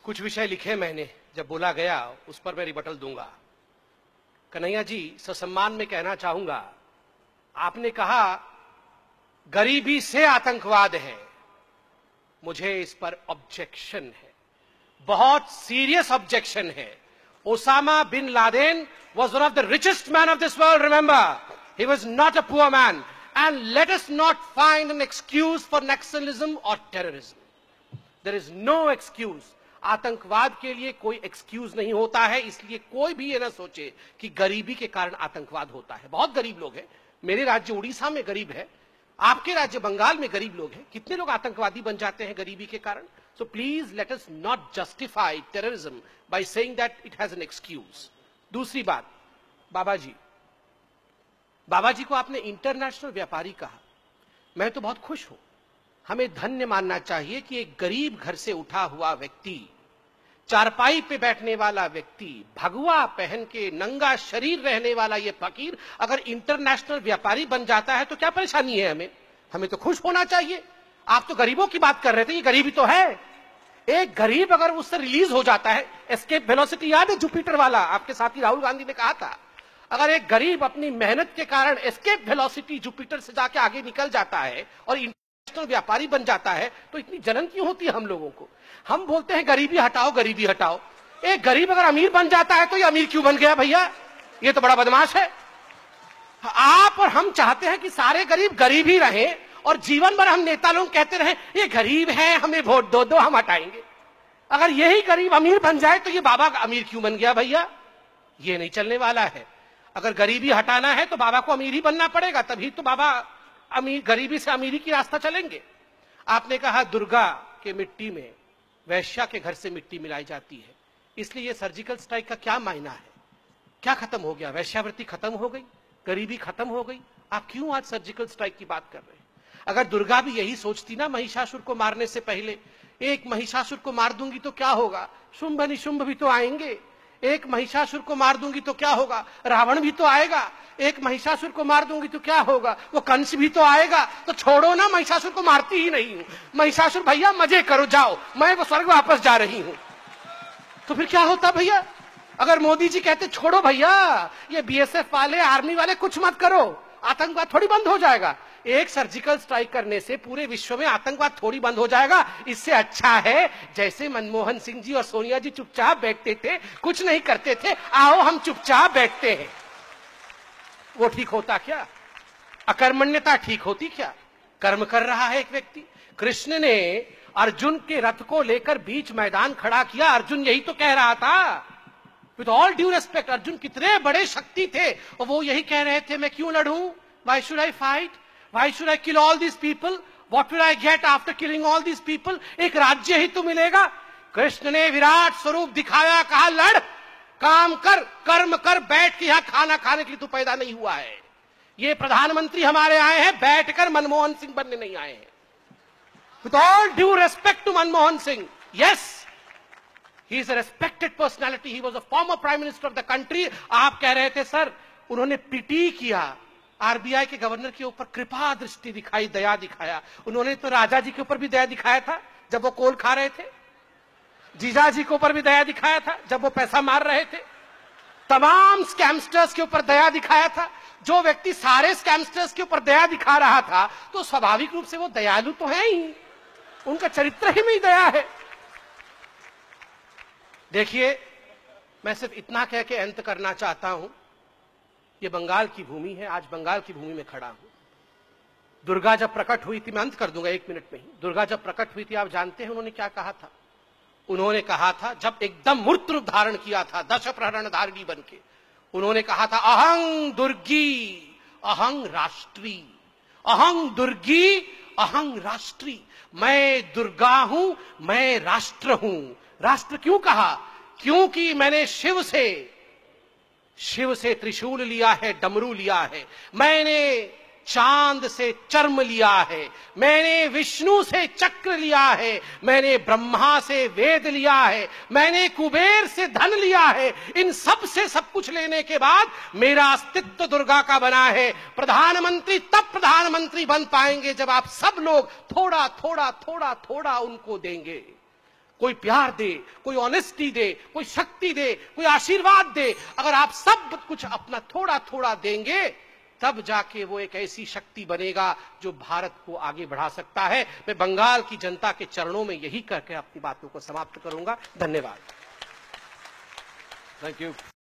कुछ विषय लिखे मैंने, जब बोला गया उस पर मैं रिबटल दूंगा। कन्हैया जी, ससम्मान में कहना चाहूंगा, आपने कहा गरीबी से आतंकवाद है, मुझे इस पर ऑब्जेक्शन है, बहुत सीरियस ऑब्जेक्शन है। Osama bin Laden was one of the richest men of this world, remember. He was not a poor man. And let us not find an excuse for nationalism or terrorism. There is no excuse. आतंकवाद के लिए कोई excuse नहीं होता है, इसलिए कोई भी ये ना सोचे कि गरीबी के कारण आतंकवाद होता है। बहुत गरीब लोग हैं, मेरे राज्य उड़ीसा में गरीब है, आपके राज्य बंगाल में गरीब लोग हैं, कितने लोग आतंकवादी बन जाते हैं गरीबी के कारण। So please let us not justify terrorism by saying that it has an excuse. दूसरी बात, बाबा जी को आपने इंटरनेशनल व्यापारी कहा, मैं तो बहुत खुश हूं। हमें धन्य मानना चाहिए कि एक गरीब घर से उठा हुआ व्यक्ति, चारपाई पे बैठने वाला व्यक्ति, भगवा पहन के नंगा शरीर रहने वाला ये फकीर अगर इंटरनेशनल व्यापारी बन जाता है तो क्या परेशानी है हमें? हमें तो खुश होना चाहिए। आप तो गरीबों की बात कर रहे थे, ये गरीबी तो है। एक गरीब अगर उससे रिलीज हो जाता है, एस्केप वेलोसिटी याद है जुपिटर वाला, आपके साथी राहुल गांधी ने कहा था, अगर एक गरीब अपनी मेहनत के कारण एस्केप वेलोसिटी जुपिटर से जाके आगे निकल जाता है और इंटरनेशनल व्यापारी बन जाता है तो इतनी जलन क्यों होती है हम लोगों को? हम बोलते हैं गरीबी हटाओ, गरीबी हटाओ। एक गरीब अगर अमीर बन जाता है तो ये अमीर क्यों बन गया भैया? ये तो बड़ा बदमाश है। आप और हम चाहते हैं कि सारे गरीब गरीब ही रहें और जीवन भर हम नेता लोग कहते रहे ये गरीब है, हमें वोट दो, हम हटाएंगे। अगर यही गरीब अमीर बन जाए तो ये बाबा अमीर क्यों बन गया भैया? ये नहीं चलने वाला है। अगर गरीबी हटाना है तो बाबा को अमीर ही बनना पड़ेगा, तभी तो बाबा अमीर, गरीबी से अमीरी की रास्ता चलेंगे। आपने कहा दुर्गा के मिट्टी में वैश्या के घर से मिट्टी मिलाई जाती है, इसलिए ये सर्जिकल स्ट्राइक का क्या मायना है? क्या खत्म हो गया? वैश्यावृत्ति खत्म हो गई, गरीबी खत्म हो गई? आप क्यों आज सर्जिकल स्ट्राइक की बात कर रहे हैं? अगर दुर्गा भी यही सोचती ना महिषासुर को मारने से पहले, एक महिषासुर को मार दूंगी तो क्या होगा, शुंभ निशुंभ भी तो आएंगे। एक महिषासुर को मार दूंगी तो क्या होगा, रावण भी तो आएगा। एक महिषासुर को मार दूंगी तो क्या होगा, वो कंस भी तो आएगा। तो छोड़ो ना, महिषासुर को मारती ही नहीं हूं। महिषासुर भैया मजे करो, जाओ, मैं वो स्वर्ग वापस जा रही हूं। तो फिर क्या होता भैया? अगर मोदी जी कहते छोड़ो भैया, ये बीएसएफ वाले, आर्मी वाले कुछ मत करो, आतंकवाद थोड़ी बंद हो जाएगा। एक सर्जिकल स्ट्राइक करने से पूरे विश्व में आतंकवाद थोड़ी बंद हो जाएगा। इससे अच्छा है जैसे मनमोहन सिंह जी और सोनिया जी चुपचाप बैठते थे, कुछ नहीं करते थे, आओ हम चुपचाप बैठते हैं। वो ठीक होता क्या? अकर्मण्यता ठीक होती क्या? कर्म कर रहा है एक व्यक्ति। कृष्ण ने अर्जुन के रथ को लेकर बीच मैदान खड़ा किया, अर्जुन यही तो कह रहा था। With all due respect, Arjun कितने बड़े शक्ति थे और वो यही कह रहे थे, मैं क्यों लड़ूं? Why should I fight? Why should I kill all these people? What will I get after killing all these people? एक राज्य ही तो मिलेगा। कृष्ण ने विराट स्वरूप दिखाया, कहा लड़, काम कर, कर्म कर, बैठ के यहां खाना खाने के लिए तू पैदा नहीं हुआ है। ये प्रधानमंत्री हमारे आए हैं, बैठकर मनमोहन सिंह बनने नहीं आए हैं। With all due respect to Manmohan Singh, yes, he is a respected personality. He was a former prime minister of the country. आप कह रहे थे सर, उन्होंने पीटी किया, आरबीआई के गवर्नर के ऊपर कृपा दृष्टि दिखाई, दया दिखाया। उन्होंने तो राजा जी के ऊपर भी दया दिखाया था जब वो कोल खा रहे थे, जीजा जी के ऊपर भी दया दिखाया था जब वो पैसा मार रहे थे, तमाम स्कैमस्टर्स के ऊपर दया दिखाया था। जो व्यक्ति सारे स्कैमस्टर्स के ऊपर दया दिखा रहा था तो स्वाभाविक रूप से वो दयालु तो है ही, उनका चरित्र ही में दया है। देखिए, मैं सिर्फ इतना कह के अंत करना चाहता हूं, ये बंगाल की भूमि है, आज बंगाल की भूमि में खड़ा हूं। दुर्गा जब प्रकट हुई थी, मैं अंत कर दूंगा 1 मिनट में ही, दुर्गा जब प्रकट हुई थी आप जानते हैं उन्होंने क्या कहा था? उन्होंने कहा था, जब एकदम मूर्त रूप धारण किया था दश प्रहरण धारिणी बन के, उन्होंने कहा था अहं दुर्गी अहं राष्ट्री, अहं दुर्गी अहं राष्ट्री, मैं दुर्गा हूं, मैं राष्ट्र हूं। राष्ट्र क्यों कहा? क्योंकि मैंने शिव से त्रिशूल लिया है, डमरू लिया है, मैंने चांद से चर्म लिया है, मैंने विष्णु से चक्र लिया है, मैंने ब्रह्मा से वेद लिया है, मैंने कुबेर से धन लिया है। इन सब से सब कुछ लेने के बाद मेरा अस्तित्व दुर्गा का बना है। प्रधानमंत्री तब प्रधानमंत्री बन पाएंगे जब आप सब लोग थोड़ा थोड़ा थोड़ा थोड़ा उनको देंगे। कोई प्यार दे, कोई ऑनेस्टी दे, कोई शक्ति दे, कोई आशीर्वाद दे। अगर आप सब कुछ अपना थोड़ा थोड़ा देंगे, तब जाके वो एक ऐसी शक्ति बनेगा जो भारत को आगे बढ़ा सकता है। मैं बंगाल की जनता के चरणों में यही करके अपनी बातों को समाप्त करूंगा। धन्यवाद। Thank you.